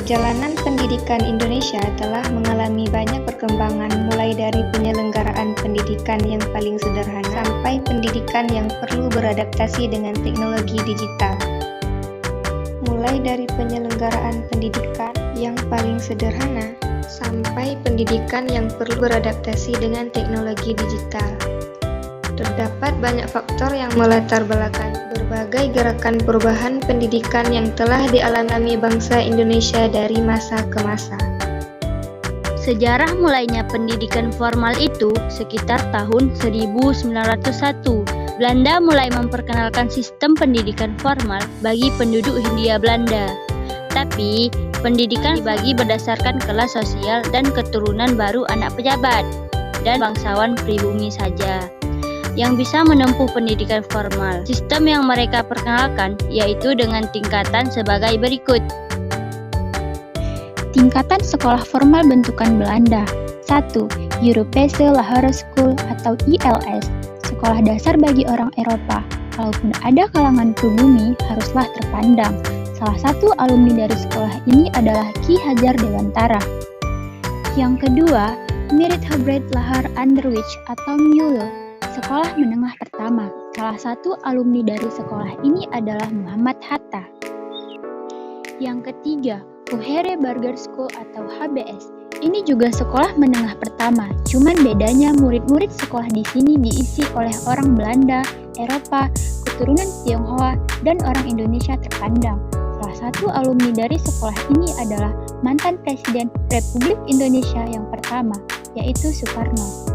Perjalanan pendidikan Indonesia telah mengalami banyak perkembangan, mulai dari penyelenggaraan pendidikan yang paling sederhana sampai pendidikan yang perlu beradaptasi dengan teknologi digital. Mulai dari penyelenggaraan pendidikan yang paling sederhana sampai pendidikan yang perlu beradaptasi dengan teknologi digital. Terdapat banyak faktor yang melatar belakangi berbagai gerakan perubahan pendidikan yang telah dialami bangsa Indonesia dari masa ke masa. Sejarah mulainya pendidikan formal itu sekitar tahun 1901. Belanda mulai memperkenalkan sistem pendidikan formal bagi penduduk Hindia Belanda. Tapi, pendidikan dibagi berdasarkan kelas sosial dan keturunan baru anak pejabat dan bangsawan pribumi saja yang bisa menempuh pendidikan formal. Sistem yang mereka perkenalkan yaitu dengan tingkatan sebagai berikut. Tingkatan sekolah formal bentukan Belanda. 1. Europese Lagere School atau ILS, sekolah dasar bagi orang Eropa. Kalaupun ada kalangan pribumi, haruslah terpandang. Salah satu alumni dari sekolah ini adalah Ki Hajar Dewantara. Yang kedua, Merit-Hubert Lahar Anderwich atau MULO, sekolah menengah pertama. Salah satu alumni dari sekolah ini adalah Muhammad Hatta. Yang ketiga, Hohere Burger School atau HBS. Ini juga sekolah menengah pertama, cuman bedanya murid-murid sekolah di sini diisi oleh orang Belanda, Eropa, keturunan Tionghoa, dan orang Indonesia terpandang. Salah satu alumni dari sekolah ini adalah mantan Presiden Republik Indonesia yang pertama, yaitu Soekarno.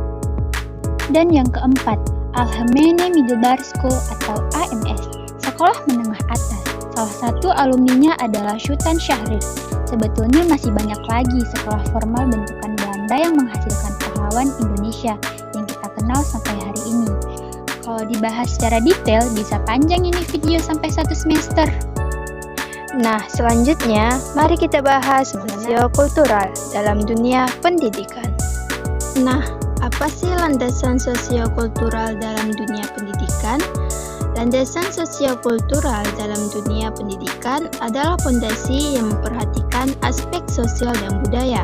Dan yang keempat, Algemene Middelbare School atau AMS, sekolah menengah atas. Salah satu alumninya adalah Sultan Syahrir. Sebetulnya masih banyak lagi sekolah formal bentukan Belanda yang menghasilkan pahlawan Indonesia yang kita kenal sampai hari ini. Kalau dibahas secara detail, bisa panjang ini video sampai 1 semester. Nah, selanjutnya mari kita bahas sosiokultural dalam dunia pendidikan. Nah, apa sih landasan sosiokultural dalam dunia pendidikan? Landasan sosiokultural dalam dunia pendidikan adalah fondasi yang memperhatikan aspek sosial dan budaya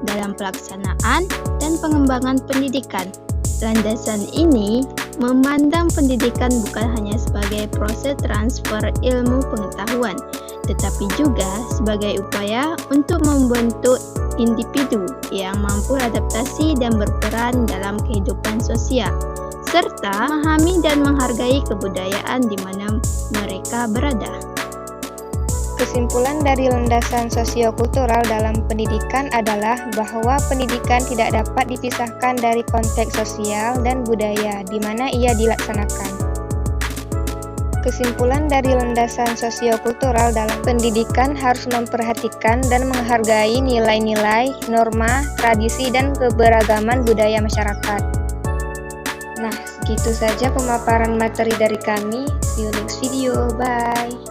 dalam pelaksanaan dan pengembangan pendidikan. Landasan ini memandang pendidikan bukan hanya sebagai proses transfer ilmu pengetahuan, tetapi juga sebagai upaya untuk membentuk individu yang mampu adaptasi dan berperan dalam kehidupan sosial, serta memahami dan menghargai kebudayaan di mana mereka berada. Kesimpulan dari landasan sosiokultural dalam pendidikan adalah bahwa pendidikan tidak dapat dipisahkan dari konteks sosial dan budaya di mana ia dilaksanakan. Kesimpulan dari landasan sosiokultural dalam pendidikan harus memperhatikan dan menghargai nilai-nilai, norma, tradisi, dan keberagaman budaya masyarakat. Nah, segitu saja pemaparan materi dari kami. See you next video. Bye.